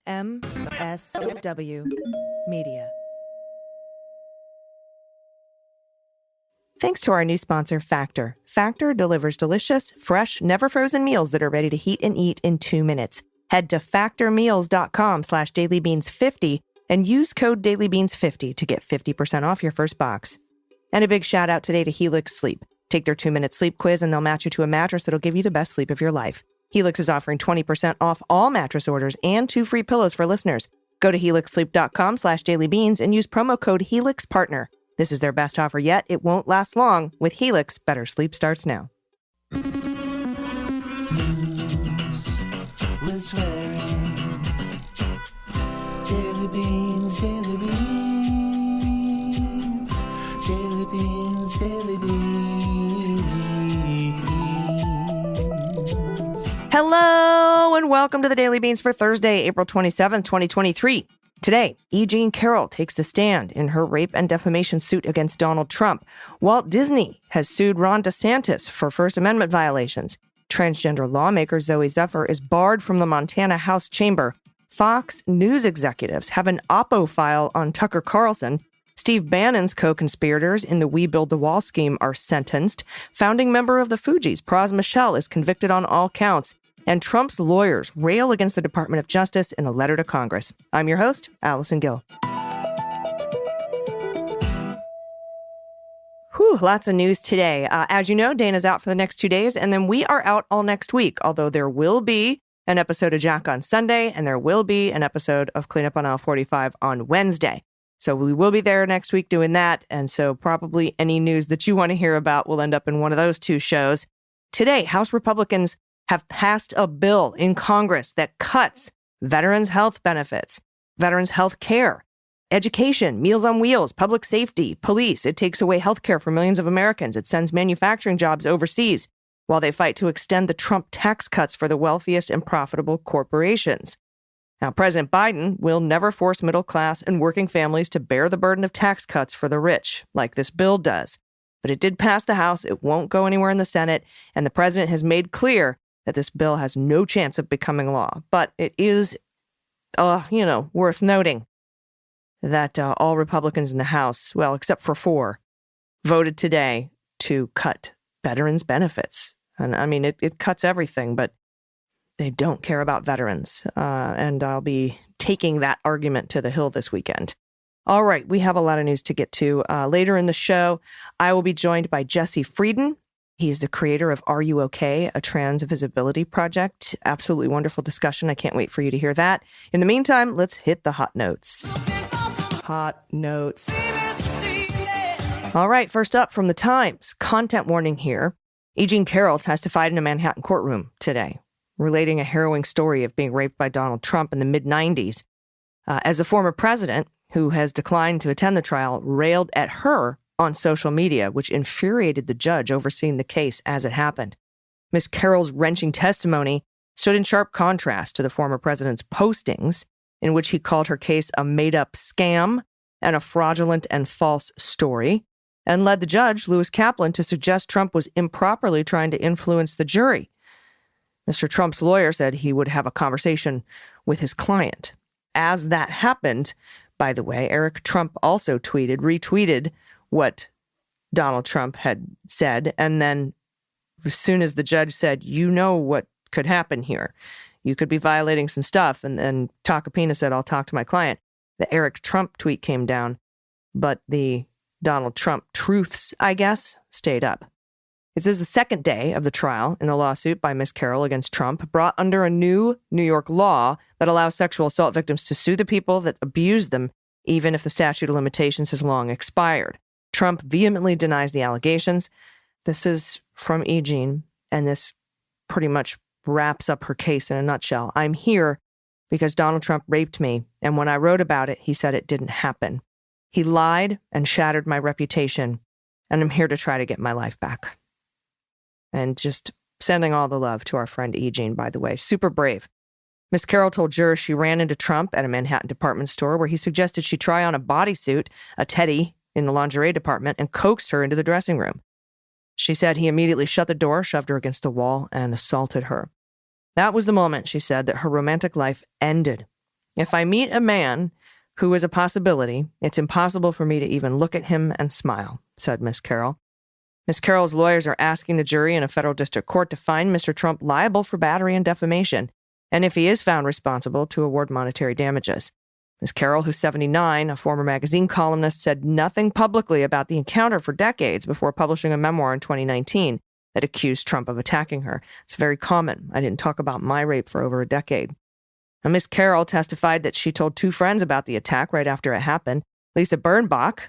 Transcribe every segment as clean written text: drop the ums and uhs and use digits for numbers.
MSW Media. Thanks to our new sponsor, Factor. Factor delivers delicious, fresh, never-frozen meals that are ready to heat and eat in 2 minutes. Head to factormeals.com/dailybeans50 and use code dailybeans50 to get 50% off your first box. And a big shout out today to Helix Sleep. Take their 2-minute sleep quiz and they'll match you to a mattress that'll give you the best sleep of your life. Helix is offering 20% off all mattress orders and 2 free pillows for listeners. Go to helixsleep.com/dailybeans and use promo code HelixPartner. This is their best offer yet. It won't last long. With Helix, better sleep starts now. News with swearing. Daily beans, daily beans. Daily beans, daily beans. Hello and welcome to the Daily Beans for Thursday, April 27th, 2023. Today, E. Jean Carroll takes the stand in her rape and defamation suit against Donald Trump. Walt Disney has sued Ron DeSantis for First Amendment violations. Transgender lawmaker Zooey Zephyr is barred from the Montana House chamber. Fox News executives have an oppo file on Tucker Carlson. Steve Bannon's co-conspirators in the We Build the Wall scheme are sentenced. Founding member of the Fugees, Pras Michele, is convicted on all counts. And Trump's lawyers rail against the Department of Justice in a letter to Congress. I'm your host, Allison Gill. Lots of news today. As you know, Dana's out for the next 2 days, and then we are out all next week, although there will be an episode of Jack on Sunday, and there will be an episode of Cleanup on Aisle 45 on Wednesday. So we will be there next week doing that, and so probably any news that you want to hear about will end up in one of those 2 shows. Today, House Republicans have passed a bill in Congress that cuts veterans' health benefits, veterans' health care, education, Meals on Wheels, public safety, police. It takes away health care for millions of Americans. It sends manufacturing jobs overseas while they fight to extend the Trump tax cuts for the wealthiest and profitable corporations. Now, President Biden will never force middle class and working families to bear the burden of tax cuts for the rich, like this bill does. But it did pass the House. It won't go anywhere in the Senate. And the president has made clear that this bill has no chance of becoming law. But it is, worth noting that all Republicans in the House, well, except for 4, voted today to cut veterans' benefits. And I mean, it cuts everything, but they don't care about veterans. And I'll be taking that argument to the Hill this weekend. All right, we have a lot of news to get to. Later in the show, I will be joined by Jesse Freidin. He's the creator of Are You OK?, a trans visibility project. Absolutely wonderful discussion. I can't wait for you to hear that. In the meantime, let's hit the hot notes. Hot notes. All right, first up from the Times. Content warning here. E. Jean Carroll testified in a Manhattan courtroom today, relating a harrowing story of being raped by Donald Trump in the mid-90s. As a former president who has declined to attend the trial, railed at her on social media, which infuriated the judge overseeing the case as it happened. Ms. Carroll's wrenching testimony stood in sharp contrast to the former president's postings, in which he called her case a made-up scam and a fraudulent and false story, and led the judge, Lewis Kaplan, to suggest Trump was improperly trying to influence the jury. Mr. Trump's lawyer said he would have a conversation with his client. As that happened, by the way, Eric Trump also retweeted what Donald Trump had said. And then as soon as the judge said, you know what could happen here, you could be violating some stuff. And then Tacopina said, I'll talk to my client. The Eric Trump tweet came down, but the Donald Trump truths, I guess, stayed up. This is the second day of the trial in the lawsuit by Ms. Carroll against Trump, brought under a new New York law that allows sexual assault victims to sue the people that abused them, even if the statute of limitations has long expired. Trump vehemently denies the allegations. This is from E. Jean, and this pretty much wraps up her case in a nutshell. I'm here because Donald Trump raped me, and when I wrote about it, he said it didn't happen. He lied and shattered my reputation, and I'm here to try to get my life back. And just sending all the love to our friend E. Jean, by the way. Super brave. Ms. Carroll told jurors she ran into Trump at a Manhattan department store where he suggested she try on a bodysuit, a teddy, in the lingerie department and coaxed her into the dressing room. She said he immediately shut the door, shoved her against the wall, and assaulted her. That was the moment, she said, that her romantic life ended. If I meet a man who is a possibility, it's impossible for me to even look at him and smile, said Miss Carroll. Miss Carroll's lawyers are asking the jury in a federal district court to find Mr. Trump liable for battery and defamation, and if he is found responsible, to award monetary damages. Miss Carroll, who's 79, a former magazine columnist, said nothing publicly about the encounter for decades before publishing a memoir in 2019 that accused Trump of attacking her. It's very common. I didn't talk about my rape for over a decade. Now, Miss Carroll testified that she told two friends about the attack right after it happened. Lisa Birnbach,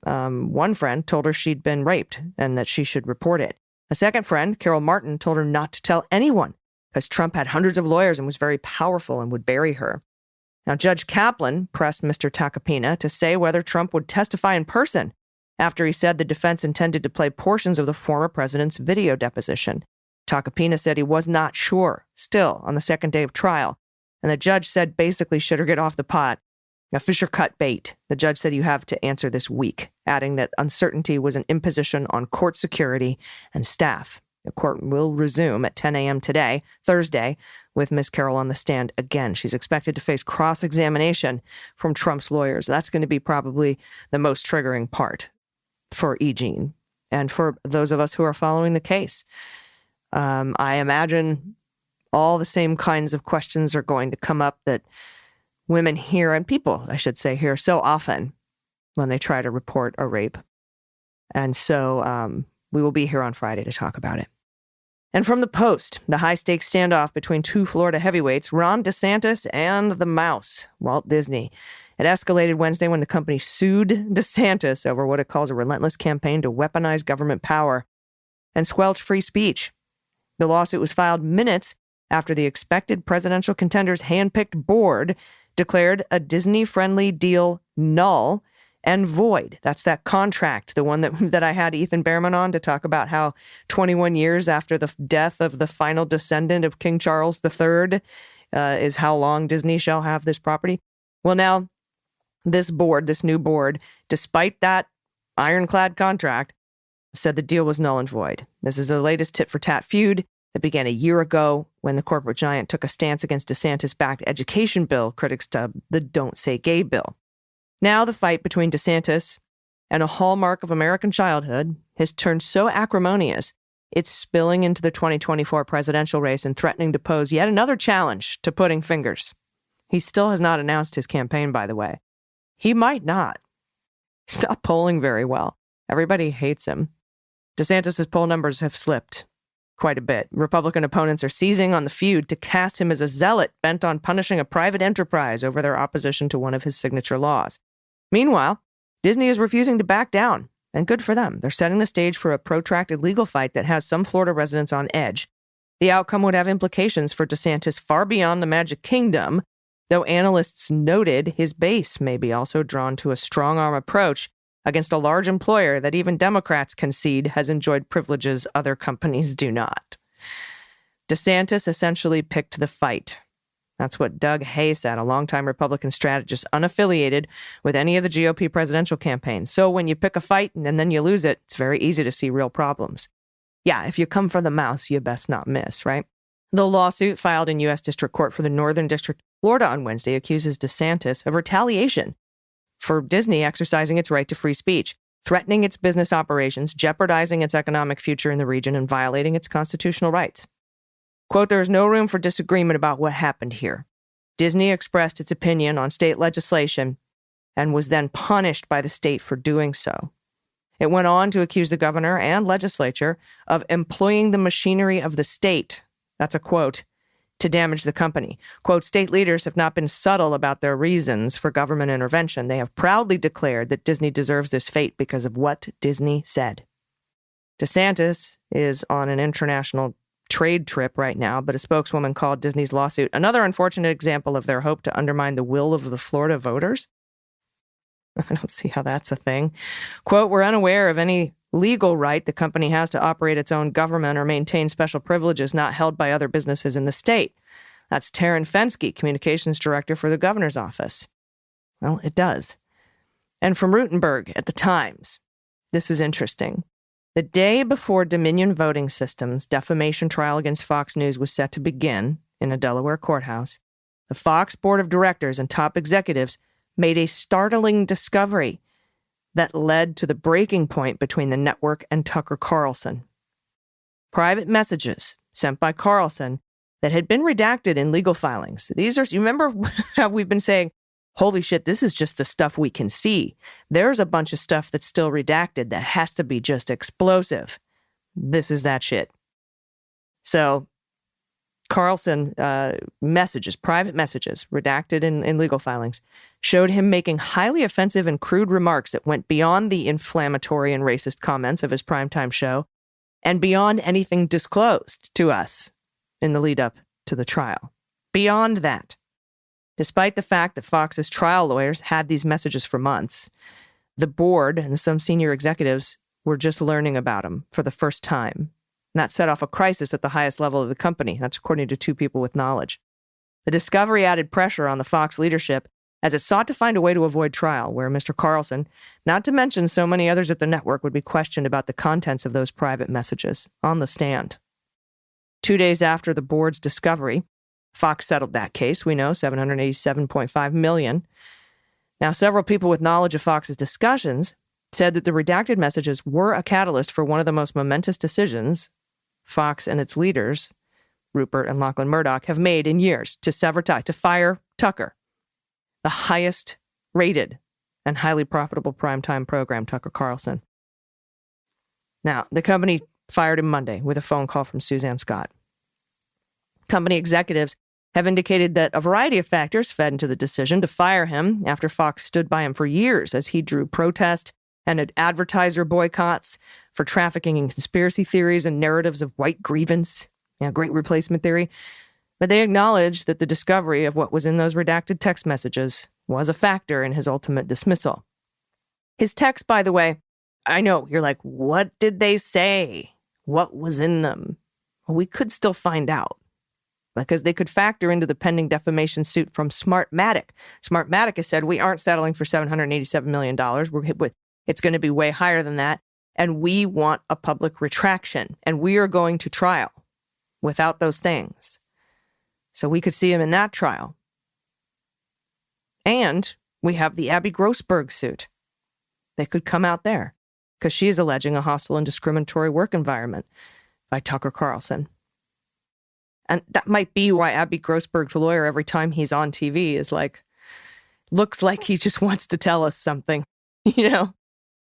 one friend, told her she'd been raped and that she should report it. A second friend, Carol Martin, told her not to tell anyone because Trump had hundreds of lawyers and was very powerful and would bury her. Now, Judge Kaplan pressed Mr. Tacopina to say whether Trump would testify in person after he said the defense intended to play portions of the former president's video deposition. Tacopina said he was not sure, still, on the second day of trial. And the judge said basically, shit or get off the pot. A Fisher cut bait. The judge said you have to answer this week, adding that uncertainty was an imposition on court security and staff. The court will resume at 10 a.m. today, Thursday, with Ms. Carroll on the stand again. She's expected to face cross-examination from Trump's lawyers. That's going to be probably the most triggering part for E. Jean and for those of us who are following the case. I imagine all the same kinds of questions are going to come up that women hear, and people, I should say, hear so often when they try to report a rape. And so we will be here on Friday to talk about it. And from the Post, the high-stakes standoff between two Florida heavyweights, Ron DeSantis and the mouse, Walt Disney. It escalated Wednesday when the company sued DeSantis over what it calls a relentless campaign to weaponize government power and squelch free speech. The lawsuit was filed minutes after the expected presidential contender's handpicked board declared a Disney-friendly deal null and void. That's that contract, the one that I had Ethan Behrman on to talk about how 21 years after the death of the final descendant of King Charles III is how long Disney shall have this property. Well, now, this new board, despite that ironclad contract, said the deal was null and void. This is the latest tit-for-tat feud that began a year ago when the corporate giant took a stance against DeSantis-backed education bill critics dubbed the Don't Say Gay bill. Now the fight between DeSantis and a hallmark of American childhood has turned so acrimonious, it's spilling into the 2024 presidential race and threatening to pose yet another challenge to putting fingers. He still has not announced his campaign, by the way. He might not. He's not polling very well. Everybody hates him. DeSantis' poll numbers have slipped quite a bit. Republican opponents are seizing on the feud to cast him as a zealot bent on punishing a private enterprise over their opposition to one of his signature laws. Meanwhile, Disney is refusing to back down, and good for them. They're setting the stage for a protracted legal fight that has some Florida residents on edge. The outcome would have implications for DeSantis far beyond the Magic Kingdom, though analysts noted his base may be also drawn to a strong-arm approach against a large employer that even Democrats concede has enjoyed privileges other companies do not. DeSantis essentially picked the fight. That's what Doug Hay said, a longtime Republican strategist unaffiliated with any of the GOP presidential campaigns. So when you pick a fight and then you lose it, it's very easy to see real problems. Yeah, if you come for the mouse, you best not miss, right? The lawsuit filed in U.S. District Court for the Northern District of Florida on Wednesday accuses DeSantis of retaliation for Disney exercising its right to free speech, threatening its business operations, jeopardizing its economic future in the region, and violating its constitutional rights. Quote, there is no room for disagreement about what happened here. Disney expressed its opinion on state legislation and was then punished by the state for doing so. It went on to accuse the governor and legislature of employing the machinery of the state, that's a quote, to damage the company. Quote, state leaders have not been subtle about their reasons for government intervention. They have proudly declared that Disney deserves this fate because of what Disney said. DeSantis is on an international trade trip right now, but a spokeswoman called Disney's lawsuit another unfortunate example of their hope to undermine the will of the Florida voters. I don't see how that's a thing. Quote, we're unaware of any legal right the company has to operate its own government or maintain special privileges not held by other businesses in the state. That's Taryn Fenske, communications director for the governor's office. Well, it does. And from Rutenberg at the Times, this is interesting. The day before Dominion Voting Systems' defamation trial against Fox News was set to begin in a Delaware courthouse, the Fox board of directors and top executives made a startling discovery that led to the breaking point between the network and Tucker Carlson. Private messages sent by Carlson that had been redacted in legal filings. These are, you remember how we've been saying, holy shit, this is just the stuff we can see. There's a bunch of stuff that's still redacted that has to be just explosive. This is that shit. So Carlson messages, private messages, redacted in legal filings, showed him making highly offensive and crude remarks that went beyond the inflammatory and racist comments of his primetime show and beyond anything disclosed to us in the lead up to the trial. Beyond that, despite the fact that Fox's trial lawyers had these messages for months, the board and some senior executives were just learning about them for the first time. And that set off a crisis at the highest level of the company. That's according to two people with knowledge. The discovery added pressure on the Fox leadership as it sought to find a way to avoid trial, where Mr. Carlson, not to mention so many others at the network, would be questioned about the contents of those private messages on the stand. 2 days after the board's discovery, Fox settled that case. We know, $787.5 million. Now, several people with knowledge of Fox's discussions said that the redacted messages were a catalyst for one of the most momentous decisions Fox and its leaders, Rupert and Lachlan Murdoch, have made in years to sever ties, to fire Tucker, the highest rated and highly profitable primetime program, Tucker Carlson. Now, the company fired him Monday with a phone call from Suzanne Scott. Company executives have indicated that a variety of factors fed into the decision to fire him after Fox stood by him for years as he drew protest and advertiser boycotts for trafficking in conspiracy theories and narratives of white grievance, great replacement theory. But they acknowledged that the discovery of what was in those redacted text messages was a factor in his ultimate dismissal. His text, by the way, I know, you're like, what did they say? What was in them? Well, we could still find out, because they could factor into the pending defamation suit from Smartmatic. Smartmatic has said, we aren't settling for $787 million. It's going to be way higher than that. And we want a public retraction. And we are going to trial without those things. So we could see him in that trial. And we have the Abby Grossberg suit. They could come out there because she is alleging a hostile and discriminatory work environment by Tucker Carlson. And that might be why Abby Grossberg's lawyer, every time he's on TV, is like, looks like he just wants to tell us something,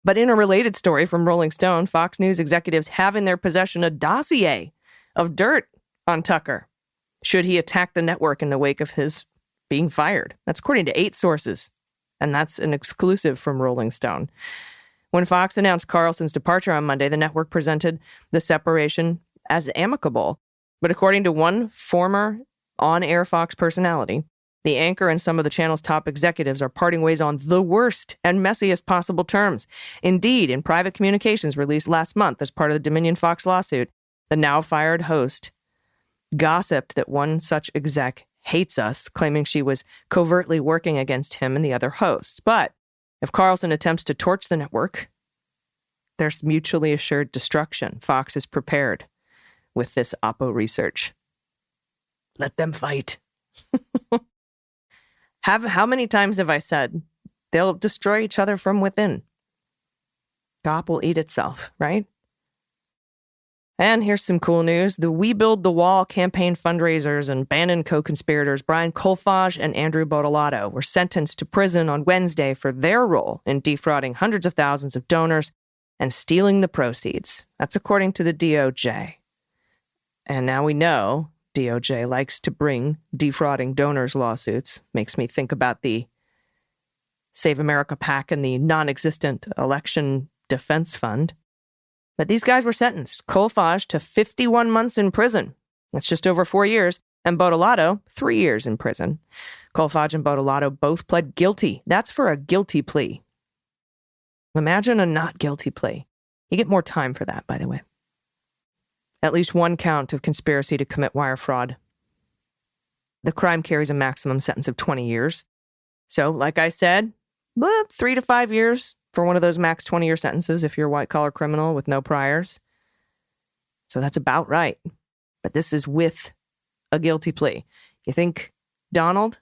But in a related story from Rolling Stone, Fox News executives have in their possession a dossier of dirt on Tucker, should he attack the network in the wake of his being fired. That's according to 8 sources, and that's an exclusive from Rolling Stone. When Fox announced Carlson's departure on Monday, the network presented the separation as amicable. But according to one former on-air Fox personality, the anchor and some of the channel's top executives are parting ways on the worst and messiest possible terms. Indeed, in private communications released last month as part of the Dominion Fox lawsuit, the now-fired host gossiped that one such exec hates us, claiming she was covertly working against him and the other hosts. But if Carlson attempts to torch the network, there's mutually assured destruction. Fox is prepared with this oppo research. Let them fight. How many times have I said they'll destroy each other from within? GOP will eat itself, right? And here's some cool news. The We Build the Wall campaign fundraisers and Bannon co-conspirators Brian Kolfage and Andrew Bottolato were sentenced to prison on Wednesday for their role in defrauding hundreds of thousands of donors and stealing the proceeds. That's according to the DOJ. And now we know DOJ likes to bring defrauding donors lawsuits. Makes me think about the Save America PAC and the non-existent Election Defense Fund. But these guys were sentenced. Kolfage to 51 months in prison. That's just over 4 years. And Bottolato, 3 years in prison. Kolfage and Bottolato both pled guilty. That's for a guilty plea. Imagine a not guilty plea. You get more time for that, by the way. At least one count of conspiracy to commit wire fraud. The crime carries a maximum sentence of 20 years. So, like I said, 3 to 5 years for one of those max 20-year sentences if you're a white-collar criminal with no priors. So that's about right. But this is with a guilty plea. You think Donald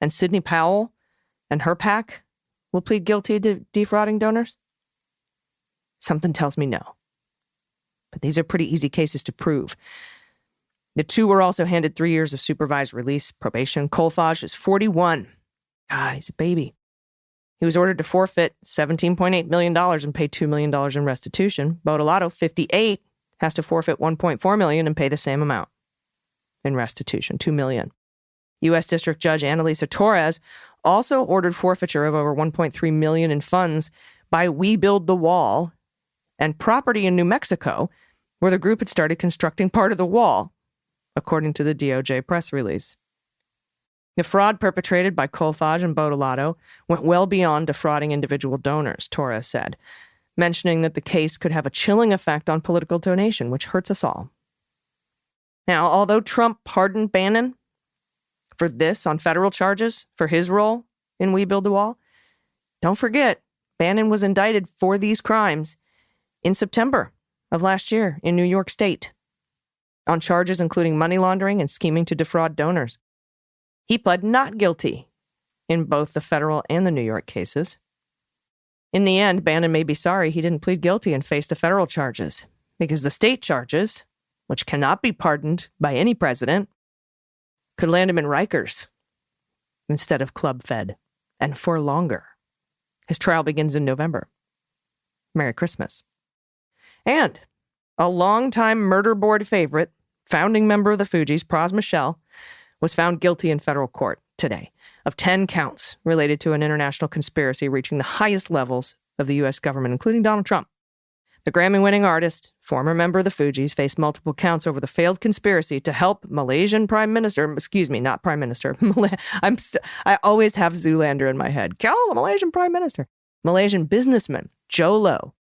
and Sidney Powell and her pack will plead guilty to defrauding donors? Something tells me no. But these are pretty easy cases to prove. The two were also handed 3 years of supervised release probation. Kolfage is 41. God, he's a baby. He was ordered to forfeit $17.8 million and pay $2 million in restitution. Bottolato, 58, has to forfeit $1.4 million and pay the same amount in restitution, $2 million. U.S. District Judge Annalisa Torres also ordered forfeiture of over $1.3 million in funds by We Build the Wall and property in New Mexico, where the group had started constructing part of the wall, according to the DOJ press release. The fraud perpetrated by Kolfage and Bottolato went well beyond defrauding individual donors, Torres said, mentioning that the case could have a chilling effect on political donation, which hurts us all. Now, although Trump pardoned Bannon for this on federal charges for his role in We Build the Wall, don't forget, Bannon was indicted for these crimes in September of last year in New York State on charges including money laundering and scheming to defraud donors. He pled not guilty in both the federal and the New York cases. In the end, Bannon may be sorry he didn't plead guilty and face the federal charges, because the state charges, which cannot be pardoned by any president, could land him in Rikers instead of Club Fed, and for longer. His trial begins in November. Merry Christmas. And a longtime murder board favorite, founding member of the Fugees, Pras Michele, was found guilty in federal court today of 10 counts related to an international conspiracy reaching the highest levels of the U.S. government, including Donald Trump. The Grammy-winning artist, former member of the Fugees, faced multiple counts over the failed conspiracy to help Malaysian Prime Minister, not Prime Minister, I always have Zoolander in my head, kill the Malaysian Prime Minister, Malaysian businessman Joe Low,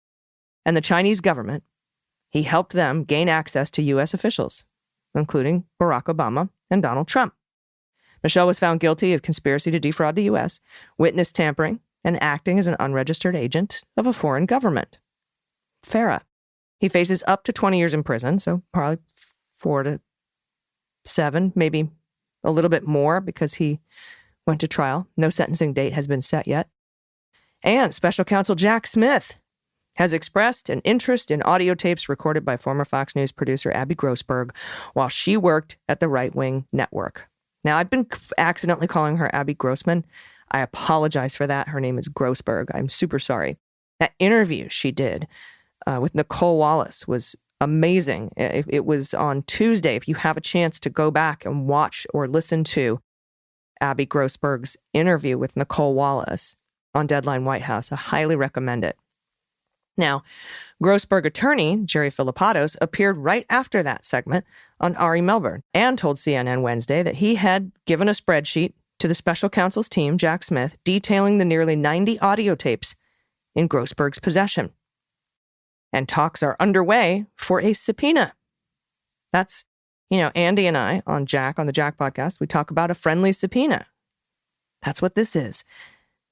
and the Chinese government. He helped them gain access to U.S. officials, including Barack Obama and Donald Trump. Michele was found guilty of conspiracy to defraud the U.S., witness tampering, and acting as an unregistered agent of a foreign government. FARA. He faces up to 20 years in prison, so probably 4 to 7, maybe a little bit more because he went to trial. No sentencing date has been set yet. And special counsel Jack Smith has expressed an interest in audio tapes recorded by former Fox News producer Abby Grossberg while she worked at the right-wing network. Now, I've been accidentally calling her Abby Grossman. I apologize for that. Her name is Grossberg. I'm super sorry. That interview she did with Nicole Wallace was amazing. It was on Tuesday. If you have a chance to go back and watch or listen to Abby Grossberg's interview with Nicole Wallace on Deadline White House, I highly recommend it. Now, Grossberg attorney Jerry Filipatos appeared right after that segment on Ari Melber and told CNN Wednesday that he had given a spreadsheet to the special counsel's team, Jack Smith, detailing the nearly 90 audio tapes in Grossberg's possession. And talks are underway for a subpoena. That's, Andy and I on the Jack podcast, we talk about a friendly subpoena. That's what this is.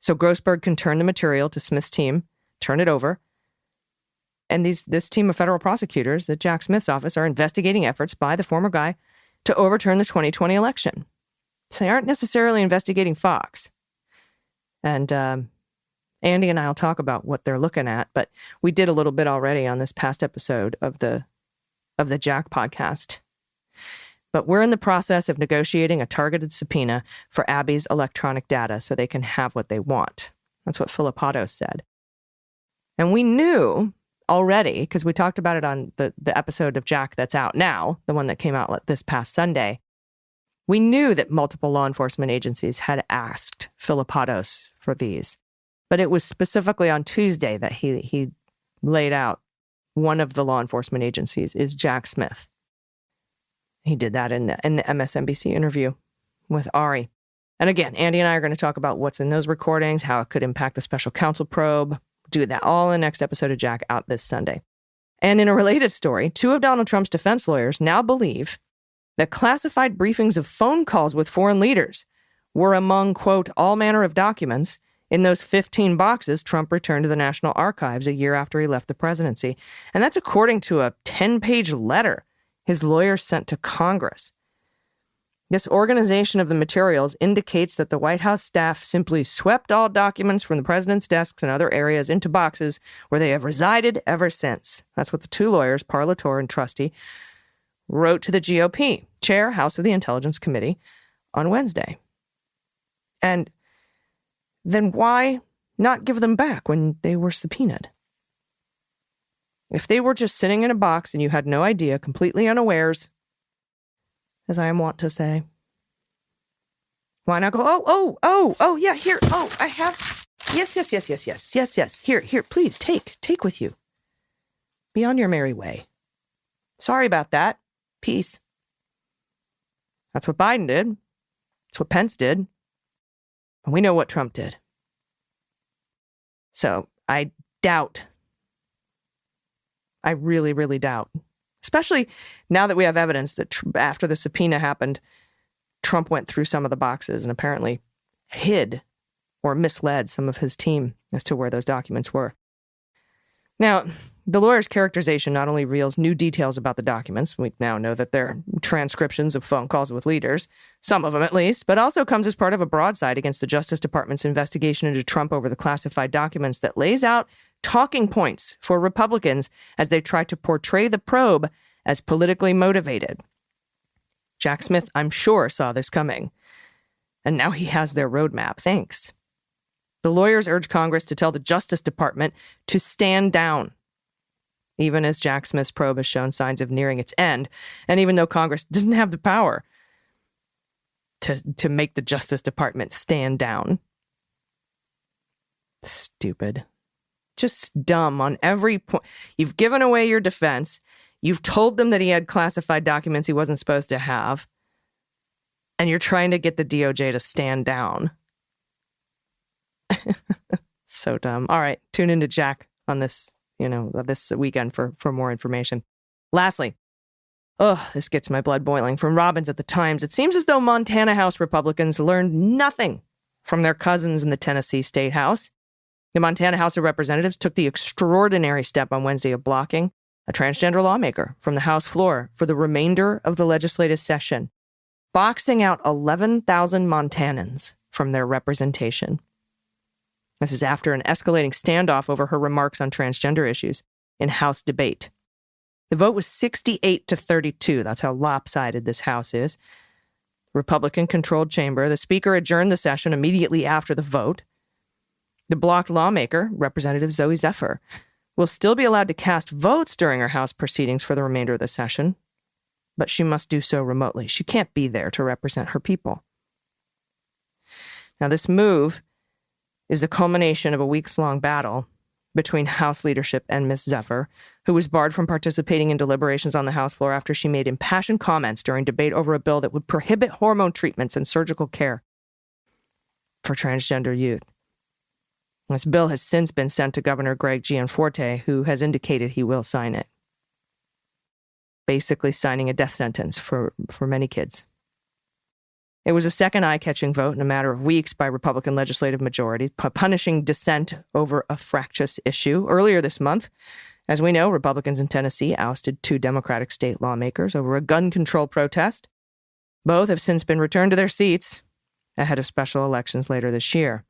So Grossberg can turn the material to Smith's team, turn it over. And this team of federal prosecutors at Jack Smith's office are investigating efforts by the former guy to overturn the 2020 election. So they aren't necessarily investigating Fox. And Andy and I will talk about what they're looking at, but we did a little bit already on this past episode of the Jack podcast. But we're in the process of negotiating a targeted subpoena for Abby's electronic data so they can have what they want. That's what Filipatos said. And we knew already, because we talked about it on the episode of Jack that's out now, the one that came out this past Sunday, we knew that multiple law enforcement agencies had asked Filipatos for these. But it was specifically on Tuesday that he laid out one of the law enforcement agencies is Jack Smith. He did that in the MSNBC interview with Ari. And again, Andy and I are going to talk about what's in those recordings, how it could impact the special counsel probe. Do that all in the next episode of Jack out this Sunday. And in a related story, 2 of Donald Trump's defense lawyers now believe that classified briefings of phone calls with foreign leaders were among, quote, all manner of documents in those 15 boxes Trump returned to the National Archives a year after he left the presidency. And that's according to a 10-page letter his lawyers sent to Congress. This organization of the materials indicates that the White House staff simply swept all documents from the president's desks and other areas into boxes where they have resided ever since. That's what the two lawyers, Parlator and Trusty, wrote to the GOP, chair, House of the Intelligence Committee, on Wednesday. And then why not give them back when they were subpoenaed? If they were just sitting in a box and you had no idea, completely unawares, as I am wont to say, why not go, yeah, here, I have, yes, here, please, take with you. Be on your merry way. Sorry about that. Peace. That's what Biden did. That's what Pence did. And we know what Trump did. So I really, really doubt, especially now that we have evidence that after the subpoena happened, Trump went through some of the boxes and apparently hid or misled some of his team as to where those documents were. Now, the lawyer's characterization not only reveals new details about the documents, we now know that they're transcriptions of phone calls with leaders, some of them at least, but also comes as part of a broadside against the Justice Department's investigation into Trump over the classified documents that lays out talking points for Republicans as they try to portray the probe as politically motivated. Jack Smith, I'm sure, saw this coming. And now he has their roadmap. Thanks. The lawyers urge Congress to tell the Justice Department to stand down, even as Jack Smith's probe has shown signs of nearing its end, and even though Congress doesn't have the power to make the Justice Department stand down. Stupid. Just dumb on every point. You've given away your defense. You've told them that he had classified documents he wasn't supposed to have, and you're trying to get the DOJ to stand down. So dumb. All right, tune into Jack on this, this weekend for more information. Lastly, this gets my blood boiling. From Robbins at the Times, it seems as though Montana House Republicans learned nothing from their cousins in the Tennessee State House. The Montana House of Representatives took the extraordinary step on Wednesday of blocking a transgender lawmaker from the House floor for the remainder of the legislative session, boxing out 11,000 Montanans from their representation. This is after an escalating standoff over her remarks on transgender issues in House debate. The vote was 68-32. That's how lopsided this House is. Republican-controlled chamber. The Speaker adjourned the session immediately after the vote. The blocked lawmaker, Representative Zooey Zephyr, will still be allowed to cast votes during her House proceedings for the remainder of the session, but she must do so remotely. She can't be there to represent her people. Now, this move is the culmination of a weeks-long battle between House leadership and Ms. Zephyr, who was barred from participating in deliberations on the House floor after she made impassioned comments during debate over a bill that would prohibit hormone treatments and surgical care for transgender youth. This bill has since been sent to Governor Greg Gianforte, who has indicated he will sign it. Basically signing a death sentence for many kids. It was a second eye-catching vote in a matter of weeks by Republican legislative majorities, punishing dissent over a fractious issue. Earlier this month, as we know, Republicans in Tennessee ousted 2 Democratic state lawmakers over a gun control protest. Both have since been returned to their seats ahead of special elections later this year.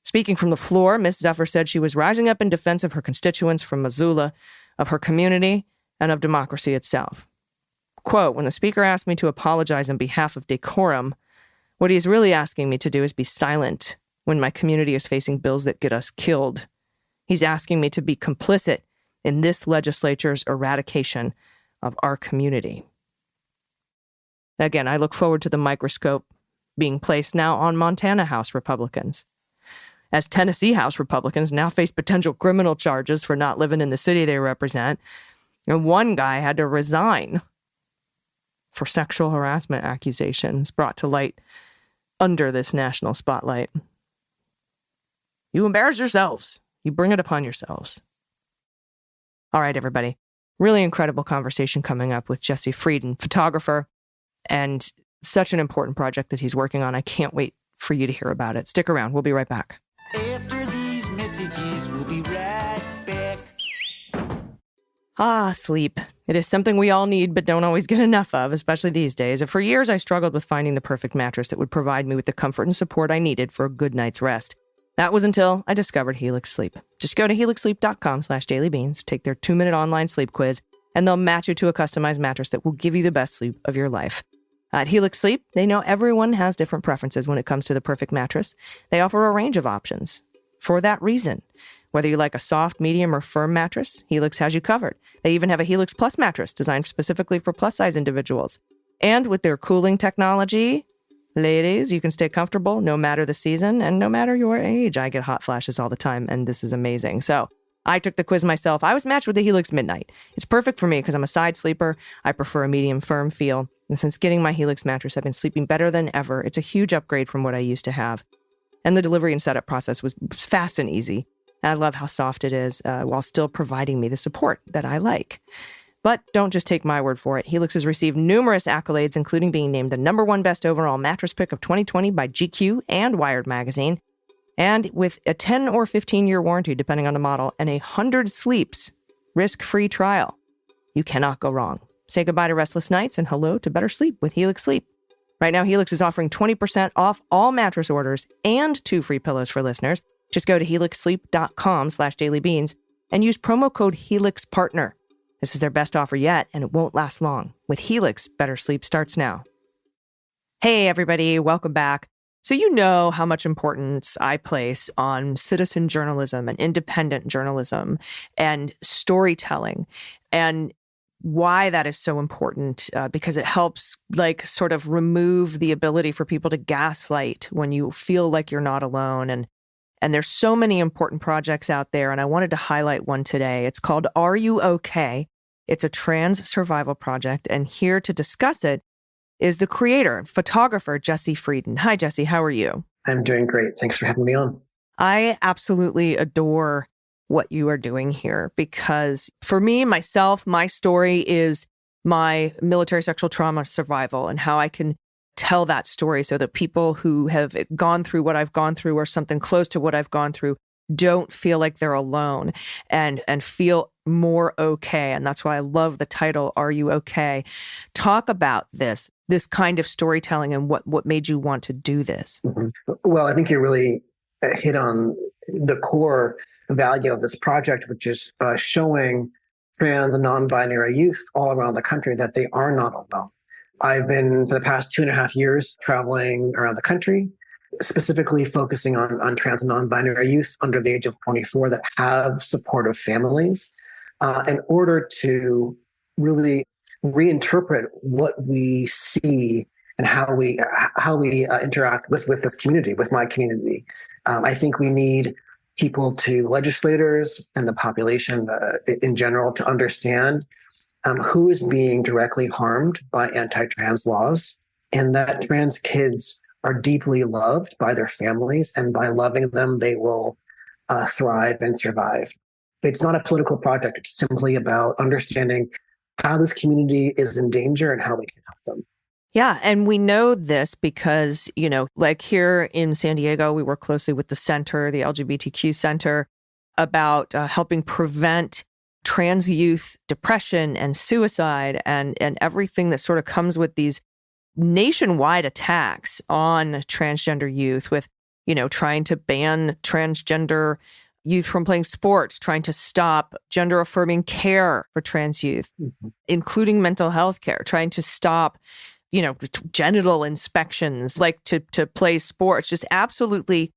Speaking from the floor, Ms. Zephyr said she was rising up in defense of her constituents from Missoula, of her community, and of democracy itself. Quote, when the Speaker asked me to apologize on behalf of decorum, what he is really asking me to do is be silent when my community is facing bills that get us killed. He's asking me to be complicit in this legislature's eradication of our community. Again, I look forward to the microscope being placed now on Montana House Republicans, as Tennessee House Republicans now face potential criminal charges for not living in the city they represent. And one guy had to resign for sexual harassment accusations brought to light under this national spotlight. You embarrass yourselves. You bring it upon yourselves. All right, everybody. Really incredible conversation coming up with Jesse Freidin, photographer, and such an important project that he's working on. I can't wait for you to hear about it. Stick around. We'll be right back. After these messages, we'll be right back. Sleep. It is something we all need but don't always get enough of, especially these days. And for years, I struggled with finding the perfect mattress that would provide me with the comfort and support I needed for a good night's rest. That was until I discovered Helix Sleep. Just go to helixsleep.com/dailybeans, take their 2-minute online sleep quiz, and they'll match you to a customized mattress that will give you the best sleep of your life. At Helix Sleep, they know everyone has different preferences when it comes to the perfect mattress. They offer a range of options. For that reason, whether you like a soft, medium, or firm mattress, Helix has you covered. They even have a Helix Plus mattress designed specifically for plus-size individuals. And with their cooling technology, ladies, you can stay comfortable no matter the season and no matter your age. I get hot flashes all the time, and this is amazing. So I took the quiz myself. I was matched with the Helix Midnight. It's perfect for me because I'm a side sleeper. I prefer a medium firm feel. And since getting my Helix mattress, I've been sleeping better than ever. It's a huge upgrade from what I used to have. And the delivery and setup process was fast and easy. And I love how soft it is while still providing me the support that I like. But don't just take my word for it. Helix has received numerous accolades, including being named the #1 best overall mattress pick of 2020 by GQ and Wired magazine. And with a 10 or 15-year warranty, depending on the model, and 100 sleeps risk-free trial, you cannot go wrong. Say goodbye to restless nights and hello to better sleep with Helix Sleep. Right now, Helix is offering 20% off all mattress orders and 2 free pillows for listeners. Just go to helixsleep.com/dailybeans and use promo code HelixPartner. This is their best offer yet, and it won't last long. With Helix, better sleep starts now. Hey, everybody. Welcome back. So you know how much importance I place on citizen journalism and independent journalism and storytelling, and why that is so important, because it helps sort of remove the ability for people to gaslight when you feel like you're not alone. And there's so many important projects out there, and I wanted to highlight one today. It's called Are You Okay? It's a trans survival project, and here to discuss it is the creator and photographer, Jesse Freidin. Hi, Jesse. How are you? I'm doing great. Thanks for having me on. I absolutely adore what you are doing here because for me, myself, my story is my military sexual trauma survival and how I can tell that story so that people who have gone through what I've gone through or something close to what I've gone through don't feel like they're alone and feel more okay. And that's why I love the title, Are You Okay? Talk about this kind of storytelling and what made you want to do this. Mm-hmm. Well, I think you really hit on the core value of this project, which is showing trans and non-binary youth all around the country that they are not alone. I've been, for the past 2.5 years, traveling around the country, specifically focusing on trans and non-binary youth under the age of 24 that have supportive families, in order to really reinterpret what we see and how we interact with this community, with my community. I think we need legislators and the population in general to understand who is being directly harmed by anti-trans laws, and that trans kids are deeply loved by their families, and by loving them, they will thrive and survive. It's not a political project. It's simply about understanding how this community is in danger and how we can help them. Yeah, and we know this because, like here in San Diego, we work closely with the center, the LGBTQ Center, about helping prevent trans youth depression and suicide and everything that sort of comes with these nationwide attacks on transgender youth with, trying to ban transgender youth from playing sports, trying to stop gender-affirming care for trans youth, including mental health care, trying to stop genital inspections, to play sports, just absolutely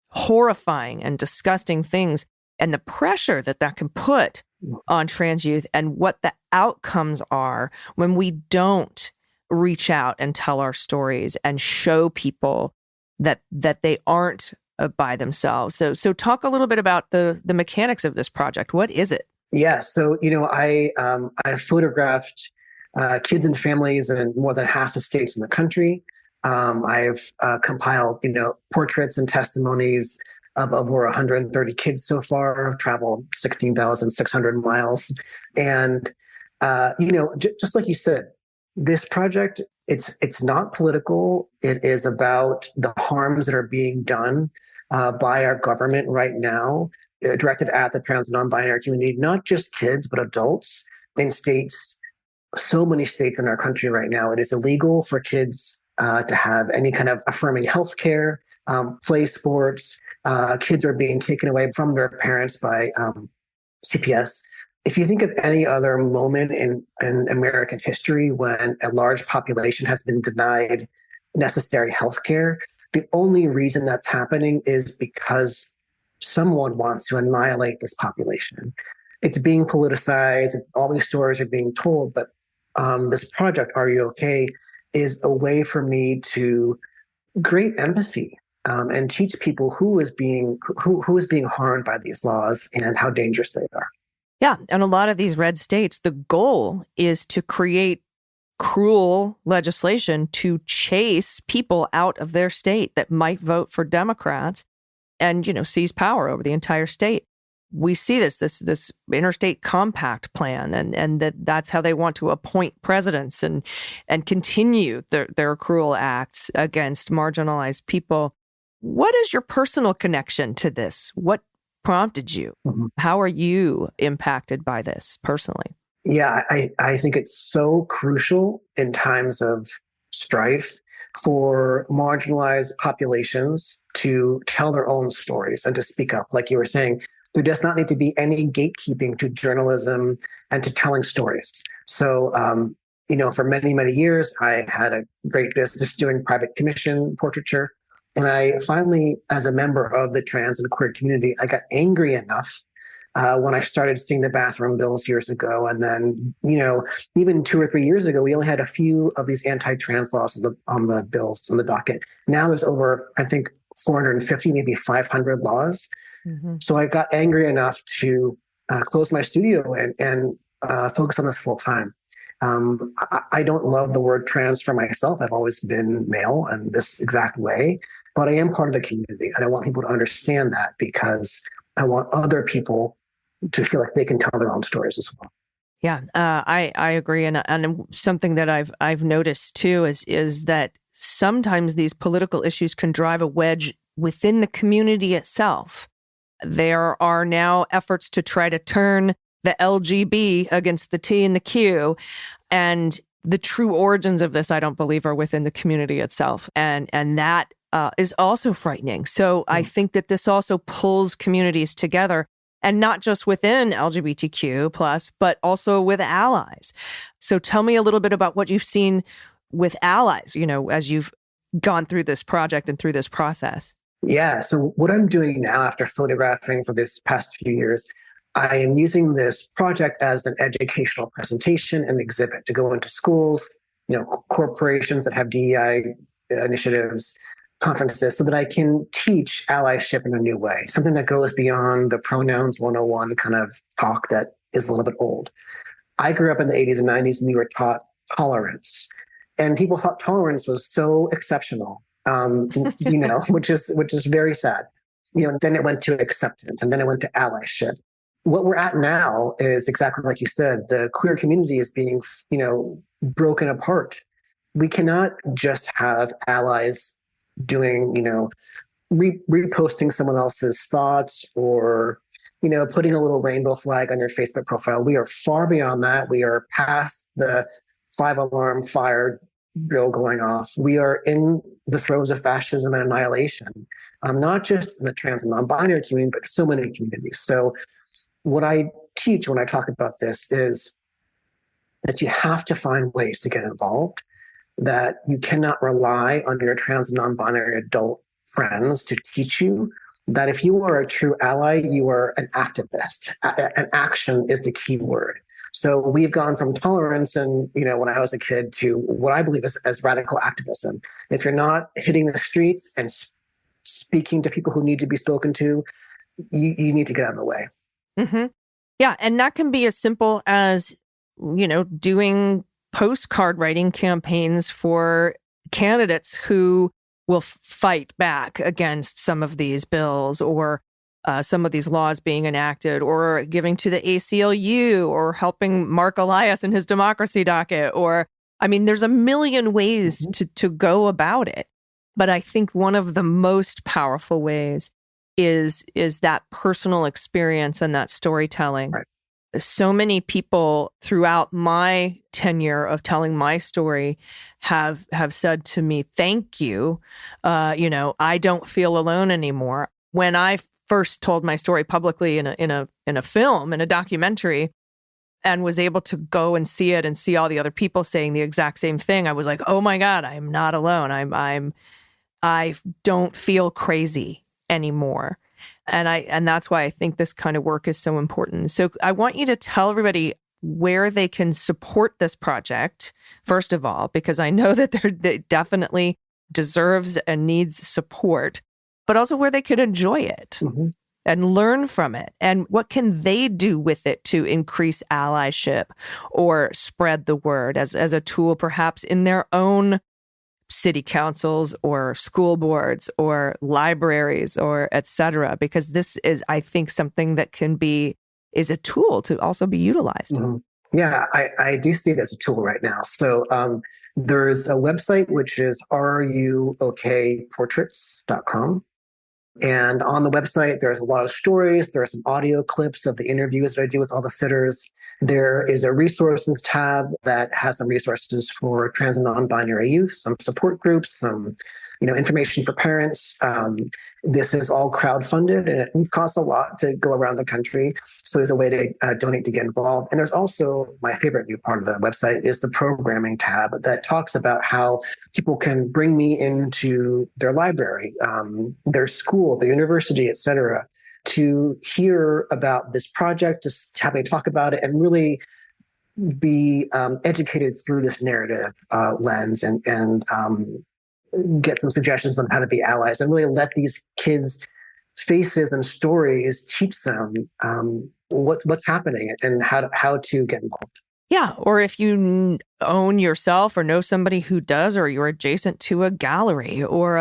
horrifying and disgusting things. And the pressure that can put on trans youth and what the outcomes are when we don't reach out and tell our stories and show people that they aren't by themselves. So talk a little bit about the mechanics of this project. What is it? Yeah. So, I photographed kids and families in more than half the states in the country. I've compiled, portraits and testimonies of over 130 kids so far. I've traveled 16,600 miles. And, just like you said, this project, it's not political. It is about the harms that are being done by our government right now, directed at the trans and non-binary community, not just kids, but adults in states, so many states in our country right now, it is illegal for kids to have any kind of affirming health care, play sports. Kids are being taken away from their parents by CPS. If you think of any other moment in American history when a large population has been denied necessary health care, the only reason that's happening is because someone wants to annihilate this population. It's being politicized. All these stories are being told, but this project, Are You Okay?, is a way for me to create empathy and teach people who is being harmed by these laws and how dangerous they are. Yeah, and a lot of these red states, the goal is to create cruel legislation to chase people out of their state that might vote for Democrats and, seize power over the entire state. We see this interstate compact plan, and that's how they want to appoint presidents and continue their cruel acts against marginalized people. What is your personal connection to this? What prompted you? Mm-hmm. How are you impacted by this personally? Yeah, I think it's so crucial in times of strife for marginalized populations to tell their own stories and to speak up. Like you were saying, there does not need to be any gatekeeping to journalism and to telling stories. So, for many, many years, I had a great business doing private commission portraiture. And I finally, as a member of the trans and queer community, I got angry enough when I started seeing the bathroom bills years ago. And then, even 2 or 3 years ago, we only had a few of these anti-trans laws on the bills, on the docket. Now there's over, I think, 450, maybe 500 laws. Mm-hmm. So I got angry enough to close my studio and focus on this full time. I don't love the word trans for myself. I've always been male in this exact way, but I am part of the community. And I want people to understand that because I want other people to feel like they can tell their own stories as well. Yeah, I agree. And something that I've noticed too is that sometimes these political issues can drive a wedge within the community itself. There are now efforts to try to turn the LGB against the T and the Q, and the true origins of this, I don't believe, are within the community itself, and that is also frightening. So I think that this also pulls communities together, and not just within LGBTQ plus, but also with allies. So tell me a little bit about what you've seen with allies, as you've gone through this project and through this process. Yeah. So what I'm doing now after photographing for this past few years, I am using this project as an educational presentation and exhibit to go into schools, corporations that have DEI initiatives, conferences, so that I can teach allyship in a new way, something that goes beyond the pronouns 101 kind of talk that is a little bit old. I grew up in the 80s and 90s, and we were taught tolerance. And people thought tolerance was so exceptional. Which is very sad. Then it went to acceptance, and then it went to allyship. What we're at now is exactly like you said. The queer community is being, broken apart. We cannot just have allies doing, reposting someone else's thoughts or, putting a little rainbow flag on your Facebook profile. We are far beyond that. We are past the 5-alarm fire drill going off. We are in the throes of fascism and annihilation, not just in the trans and non-binary community, but so many communities. So what I teach when I talk about this is that you have to find ways to get involved, that you cannot rely on your trans and non-binary adult friends to teach you, that if you are a true ally, you are an activist. An action is the key word. So we've gone from tolerance and, when I was a kid, to what I believe is as radical activism. If you're not hitting the streets and speaking to people who need to be spoken to, you need to get out of the way. Mm-hmm. Yeah. And that can be as simple as, doing postcard writing campaigns for candidates who will fight back against some of these bills or some of these laws being enacted, or giving to the ACLU, or helping Mark Elias in his democracy docket, there's a million ways to go about it. But I think one of the most powerful ways is that personal experience and that storytelling. Right. so many people throughout my tenure of telling my story have said to me, thank you. I don't feel alone anymore. When I first told my story publicly in a film, in a documentary, and was able to go and see it and see all the other people saying the exact same thing, I was like, oh my God, I'm not alone. I don't feel crazy anymore. And that's why I think this kind of work is so important. So I want you to tell everybody where they can support this project, first of all, because I know that it definitely deserves and needs support, but also where they could enjoy it and learn from it. And what can they do with it to increase allyship or spread the word as a tool, perhaps in their own city councils or school boards or libraries or et cetera, because this is, I think, something that is a tool to also be utilized. Yeah, I do see it as a tool right now. So there's a website, which is ruokportraits.com. And on the website, there's a lot of stories. There are some audio clips of the interviews that I do with all the sitters. There is a resources tab that has some resources for trans and non-binary youth, some support groups, some information for parents. This is all crowdfunded, and it costs a lot to go around the country. So there's a way to donate to get involved. And there's also, my favorite new part of the website is the programming tab that talks about how people can bring me into their library, their school, their university, et cetera, to hear about this project, just have me talk about it, and really be educated through this narrative lens and get some suggestions on how to be allies, and really let these kids' faces and stories teach them what's happening and how to get involved. Yeah, or if you own yourself or know somebody who does, or you're adjacent to a gallery or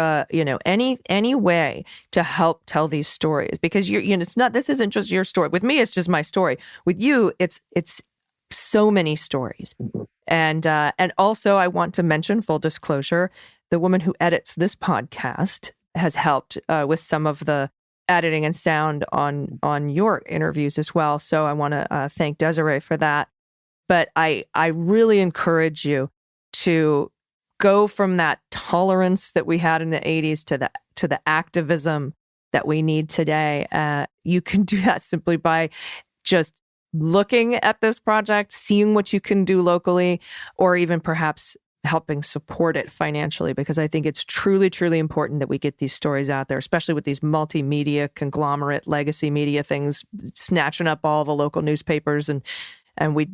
any way to help tell these stories, because this isn't just your story. With me, it's just my story. With you, it's so many stories. And also, I want to mention, full disclosure, the woman who edits this podcast has helped with some of the editing and sound on your interviews as well. So I want to thank Desiree for that. But I really encourage you to go from that tolerance that we had in the 80s to the activism that we need today. You can do that simply by just looking at this project, seeing what you can do locally, or even perhaps helping support it financially, because I think it's truly, truly important that we get these stories out there, especially with these multimedia conglomerate legacy media things snatching up all the local newspapers, and we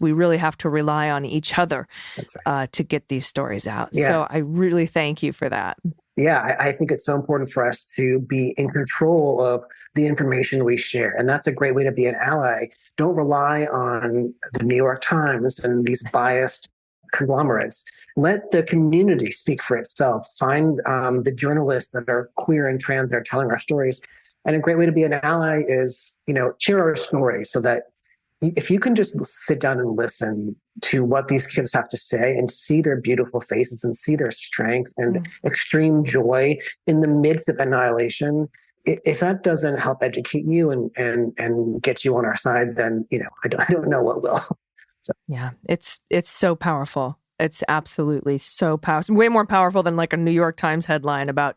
really have to rely on each other. That's right. To get these stories out. Yeah. So I really thank you for that. Yeah, I think it's so important for us to be in control of the information we share. And that's a great way to be an ally. Don't rely on the New York Times and these biased conglomerates. Let the community speak for itself. Find the journalists that are queer and trans that are telling our stories. And a great way to be an ally is, share our story, so that if you can just sit down and listen to what these kids have to say and see their beautiful faces and see their strength and extreme joy in the midst of annihilation, if that doesn't help educate you and get you on our side, then, I don't know what will. So. Yeah, it's so powerful. It's absolutely so powerful. Way more powerful than like a New York Times headline about,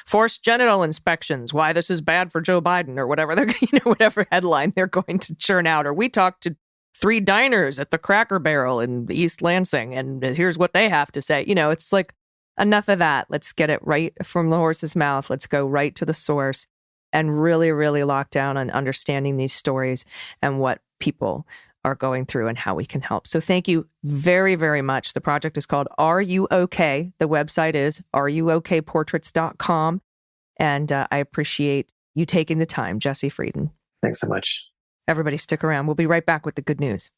forced genital inspections, why this is bad for Joe Biden, or whatever whatever headline they're going to churn out. Or we talked to 3 diners at the Cracker Barrel in East Lansing, and here's what they have to say. It's like, enough of that. Let's get it right from the horse's mouth. Let's go right to the source and really, really lock down on understanding these stories and what people are going through and how we can help. So thank you very, very much. The project is called Are You Okay? The website is ruokportraits.com. And I appreciate you taking the time, Jesse Freidin. Thanks so much. Everybody stick around. We'll be right back with the good news.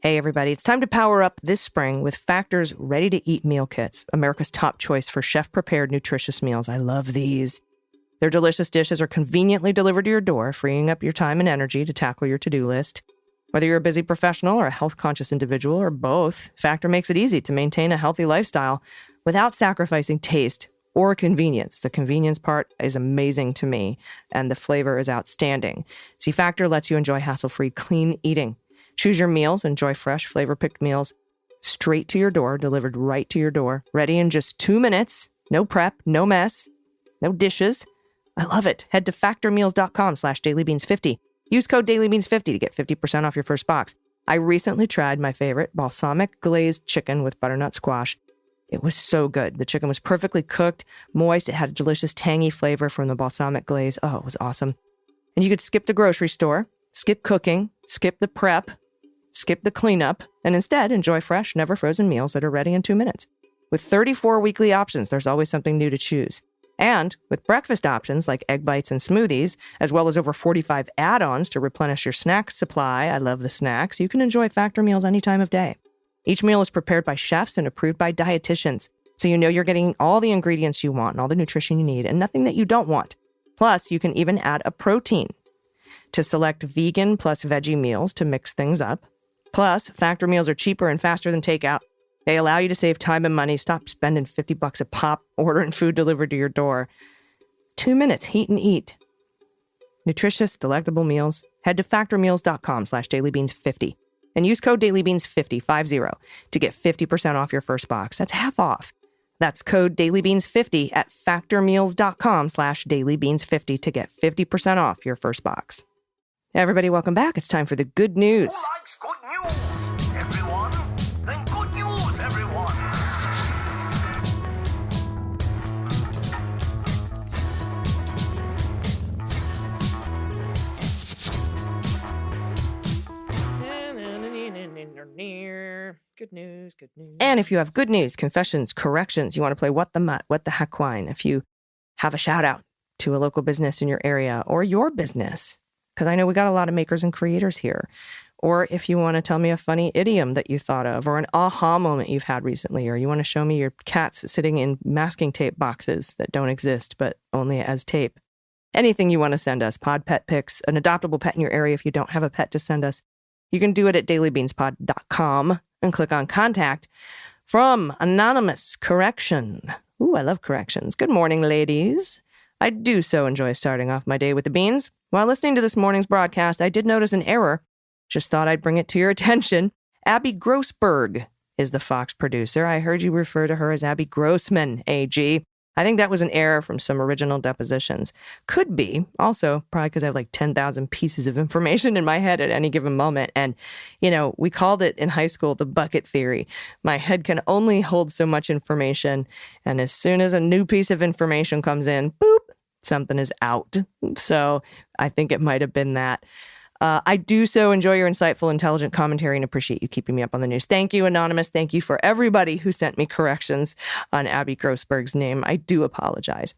Hey, everybody. It's time to power up this spring with Factor's ready-to-eat meal kits, America's top choice for chef-prepared nutritious meals. I love these. Their delicious dishes are conveniently delivered to your door, freeing up your time and energy to tackle your to-do list. Whether you're a busy professional or a health-conscious individual or both, Factor makes it easy to maintain a healthy lifestyle without sacrificing taste or convenience. The convenience part is amazing to me, and the flavor is outstanding. See, Factor lets you enjoy hassle-free, clean eating. Choose your meals, enjoy fresh, flavor-picked meals straight to your door, delivered right to your door, ready in just 2 minutes. No prep, no mess, no dishes. I love it. Head to factormeals.com/dailybeans50. Use code dailybeans50 to get 50% off your first box. I recently tried my favorite balsamic glazed chicken with butternut squash. It was so good. The chicken was perfectly cooked, moist. It had a delicious tangy flavor from the balsamic glaze. Oh, it was awesome. And you could skip the grocery store, skip cooking, skip the prep, skip the cleanup, and instead enjoy fresh, never frozen meals that are ready in 2 minutes. With 34 weekly options, there's always something new to choose. And with breakfast options like egg bites and smoothies, as well as over 45 add-ons to replenish your snack supply, I love the snacks, you can enjoy Factor meals any time of day. Each meal is prepared by chefs and approved by dietitians, so you know you're getting all the ingredients you want and all the nutrition you need and nothing that you don't want. Plus, you can even add a protein to select vegan plus veggie meals to mix things up. Plus, Factor meals are cheaper and faster than takeout. They allow you to save time and money. Stop spending $50 a pop ordering food delivered to your door. 2 minutes, heat and eat. Nutritious, delectable meals. Head to factormeals.com/dailybeans50 and use code dailybeans50 to get 50% off your first box. That's half off. That's code dailybeans50 at factormeals.com/dailybeans50 to get 50% off your first box. Everybody, welcome back. It's time for the good news. Who likes good news, everyone? Then good news, everyone. Good news, good news. And if you have good news, confessions, corrections, you want to play What the Mutt, What the Heck Wine, if you have a shout out to a local business in your area or your business, because I know we got a lot of makers and creators here. Or if you want to tell me a funny idiom that you thought of or an aha moment you've had recently, or you want to show me your cats sitting in masking tape boxes that don't exist, but only as tape. Anything you want to send us, pod pet pics, an adoptable pet in your area if you don't have a pet to send us, you can do it at dailybeanspod.com and click on contact. From Anonymous Correction. Ooh, I love corrections. Good morning, ladies. I do so enjoy starting off my day with the beans. While listening to this morning's broadcast, I did notice an error. Just thought I'd bring it to your attention. Abby Grossberg is the Fox producer. I heard you refer to her as Abby Grossman, AG. I think that was an error from some original depositions. Could be. Also, probably because I have like 10,000 pieces of information in my head at any given moment. And, you know, we called it in high school the bucket theory. My head can only hold so much information. And as soon as a new piece of information comes in, boop, something is out. So I think it might have been that. I do so enjoy your insightful, intelligent commentary and appreciate you keeping me up on the news. Thank you, Anonymous. Thank you for everybody who sent me corrections on Abby Grossberg's name. I do apologize.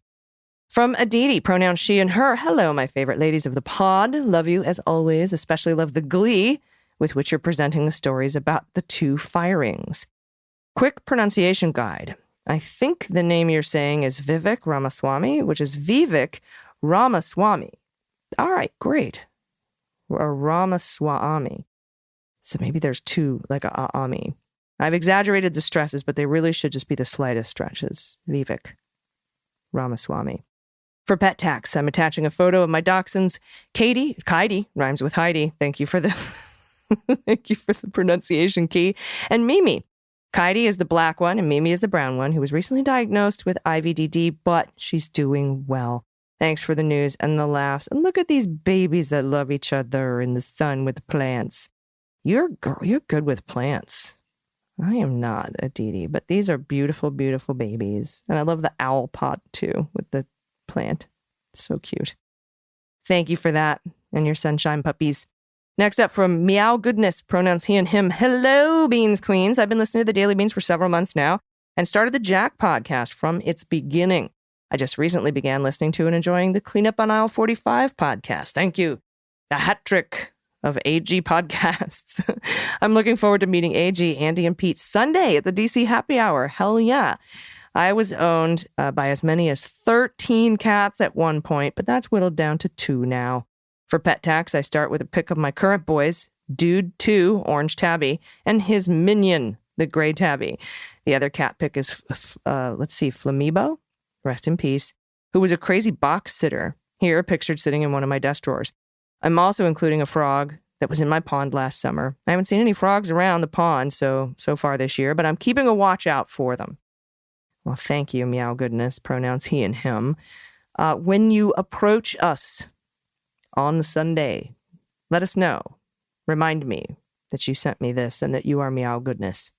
From Aditi, pronouns she and her. Hello, my favorite ladies of the pod. Love you as always, especially love the glee with which you're presenting the stories about the 2 firings. Quick pronunciation guide. I think the name you're saying is Vivek Ramaswamy, which is Vivek Ramaswamy. All right, great. Or Ramaswamy. So maybe there's 2, like a Ami. I've exaggerated the stresses, but they really should just be the slightest stretches. Vivek Ramaswamy. For pet tax, I'm attaching a photo of my dachshunds. Katie rhymes with Heidi. Thank you for the thank you for the pronunciation key. And Mimi. Kaidi is the black one and Mimi is the brown one, who was recently diagnosed with IVDD, but she's doing well. Thanks for the news and the laughs. And look at these babies that love each other in the sun with the plants. You're good with plants. I am not, Aditi, but these are beautiful, beautiful babies. And I love the owl pot, too, with the plant. It's so cute. Thank you for that and your sunshine puppies. Next up from Meow Goodness, pronouns he and him. Hello, Beans Queens. I've been listening to the Daily Beans for several months now and started the Jack podcast from its beginning. I just recently began listening to and enjoying the Cleanup on Aisle 45 podcast. Thank you. The hat trick of AG podcasts. I'm looking forward to meeting AG, Andy, and Pete Sunday at the DC Happy Hour. Hell yeah. I was owned by as many as 13 cats at one point, but that's whittled down to 2 now. For pet tax, I start with a pic of my current boys, Dude 2, Orange Tabby, and his minion, the Gray Tabby. The other cat pic is, Flamibo. rest in peace, who was a crazy box sitter, here pictured sitting in one of my desk drawers. I'm also including a frog that was in my pond last summer. I haven't seen any frogs around the pond so far this year, but I'm keeping a watch out for them. Well, thank you, meow goodness, pronouns he and him. When you approach us on Sunday, let us know. Remind me that you sent me this and that you are meow goodness.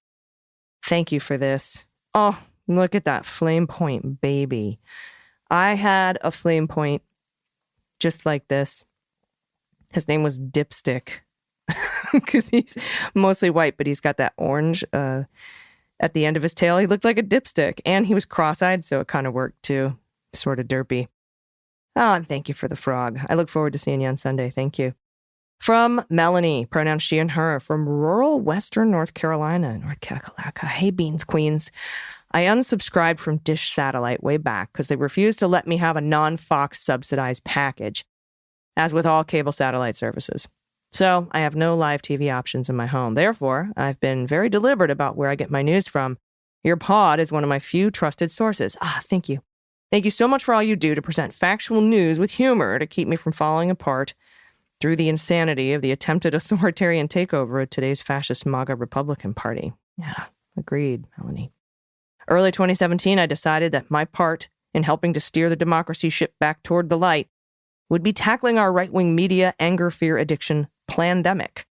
Thank you for this. Oh, look at that flame point baby. I had a flame point just like this. His name was Dipstick because he's mostly white, but he's got that orange at the end of his tail. He looked like a dipstick, and he was cross-eyed, so it kind of worked too. Sort of derpy. Oh, and thank you for the frog. I look forward to seeing you on Sunday. Thank you. From Melanie, pronouns she and her, from rural western North Carolina. North Kakalaka. Hey, Beans Queens. I unsubscribed from Dish Satellite way back because they refused to let me have a non-Fox subsidized package, as with all cable satellite services. So I have no live TV options in my home. Therefore, I've been very deliberate about where I get my news from. Your pod is one of my few trusted sources. Thank you. Thank you so much for all you do to present factual news with humor to keep me from falling apart through the insanity of the attempted authoritarian takeover of today's fascist MAGA Republican Party. Yeah, agreed, Melanie. Early 2017, I decided that my part in helping to steer the democracy ship back toward the light would be tackling our right-wing media anger, fear, addiction plandemic.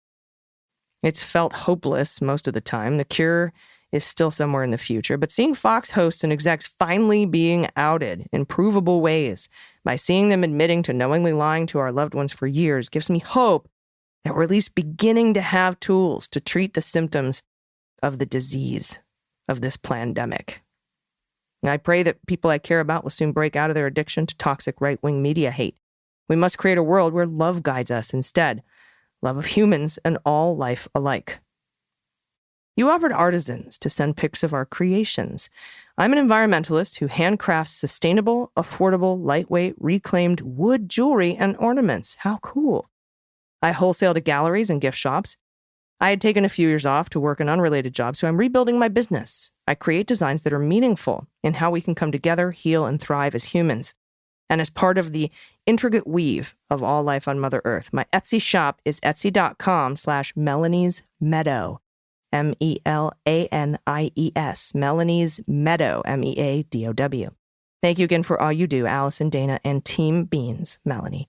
It's felt hopeless most of the time. The cure is still somewhere in the future, but seeing Fox hosts and execs finally being outed in provable ways by seeing them admitting to knowingly lying to our loved ones for years gives me hope that we're at least beginning to have tools to treat the symptoms of the disease of this plandemic. And I pray that people I care about will soon break out of their addiction to toxic right-wing media hate. We must create a world where love guides us instead. Love of humans and all life alike. You offered artisans to send pics of our creations. I'm an environmentalist who handcrafts sustainable, affordable, lightweight, reclaimed wood jewelry and ornaments. How cool. I wholesale to galleries and gift shops. I had taken a few years off to work an unrelated job, so I'm rebuilding my business. I create designs that are meaningful in how we can come together, heal, and thrive as humans. And as part of the intricate weave of all life on Mother Earth, my Etsy shop is etsy.com/Melanie's Meadow. MELANIES. Melanie's Meadow. MEADOW. Thank you again for all you do, Allison, Dana, and Team Beans, Melanie.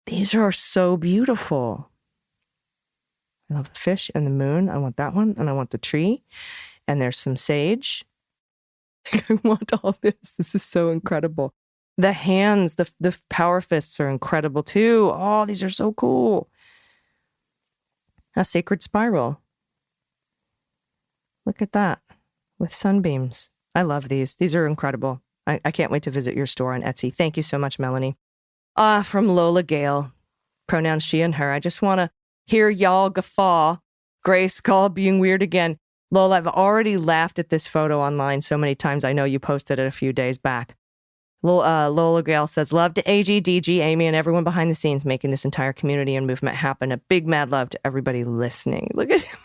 These are so beautiful. I love the fish and the moon. I want that one, and I want the tree. And there's some sage. I want all this. This is so incredible. The hands, the power fists are incredible too. Oh, these are so cool. A sacred spiral. Look at that. With sunbeams. I love these. These are incredible. I can't wait to visit your store on Etsy. Thank you so much, Melanie. From Lola Gale. Pronouns she and her. I just want to hear y'all guffaw. Grace Call being weird again. Lola, I've already laughed at this photo online so many times. I know you posted it a few days back. Lola Gale says, love to AG, DG, Amy, and everyone behind the scenes making this entire community and movement happen. A big mad love to everybody listening. Look at him.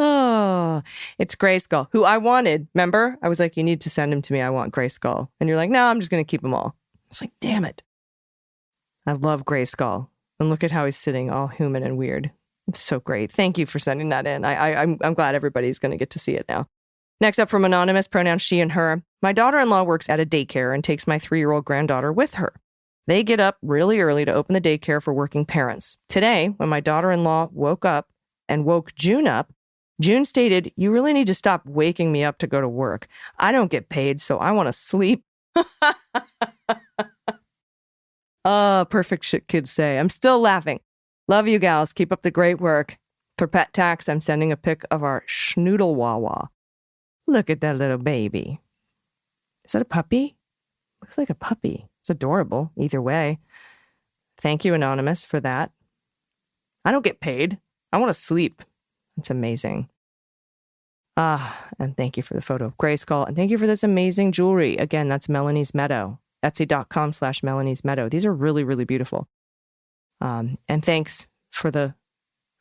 Oh, it's Grayskull, who I wanted. Remember? I was like, you need to send him to me. I want Grayskull. And you're like, no, I'm just going to keep them all. I was like, damn it. I love Grayskull. And look at how he's sitting all human and weird. It's so great. Thank you for sending that in. I'm glad everybody's going to get to see it now. Next up from Anonymous, pronouns she and her. My daughter-in-law works at a daycare and takes my 3-year-old granddaughter with her. They get up really early to open the daycare for working parents. Today, when my daughter-in-law woke up and woke June up, June stated, you really need to stop waking me up to go to work. I don't get paid, so I want to sleep. Perfect shit kids say. I'm still laughing. Love you gals. Keep up the great work. For pet tax, I'm sending a pic of our schnoodle wawa. Look at that little baby. Is that a puppy? Looks like a puppy. It's adorable, either way. Thank you, Anonymous, for that. I don't get paid. I want to sleep. It's amazing. And thank you for the photo of Grayskull. And thank you for this amazing jewelry. Again, that's Melanie's Meadow. Etsy.com/Melanie's Meadow. These are really, really beautiful. And thanks for the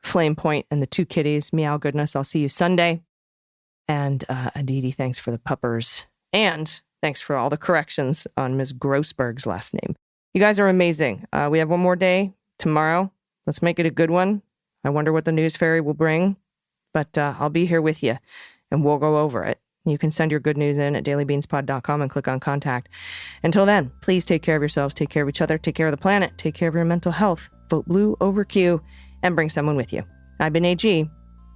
Flame Point and the two kitties, meow goodness. I'll see you Sunday. And Aditi, thanks for the puppers. And thanks for all the corrections on Ms. Grossberg's last name. You guys are amazing. We have one more day tomorrow. Let's make it a good one. I wonder what the news fairy will bring. But I'll be here with you, and we'll go over it. You can send your good news in at dailybeanspod.com and click on contact. Until then, please take care of yourselves, take care of each other, take care of the planet, take care of your mental health. Vote blue over Q, and bring someone with you. I've been AG,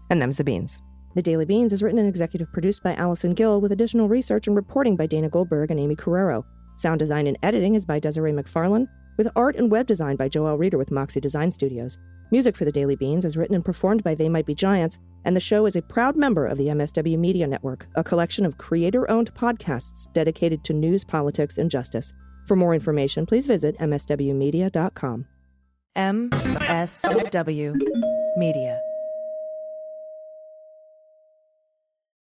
and them's the beans. The Daily Beans is written and executive produced by Allison Gill, with additional research and reporting by Dana Goldberg and Amy Carrero. Sound design and editing is by Desiree McFarlane, with art and web design by Joelle Reeder with Moxie Design Studios. Music for The Daily Beans is written and performed by They Might Be Giants, and the show is a proud member of the MSW Media Network, a collection of creator-owned podcasts dedicated to news, politics, and justice. For more information, please visit mswmedia.com. MSW Media.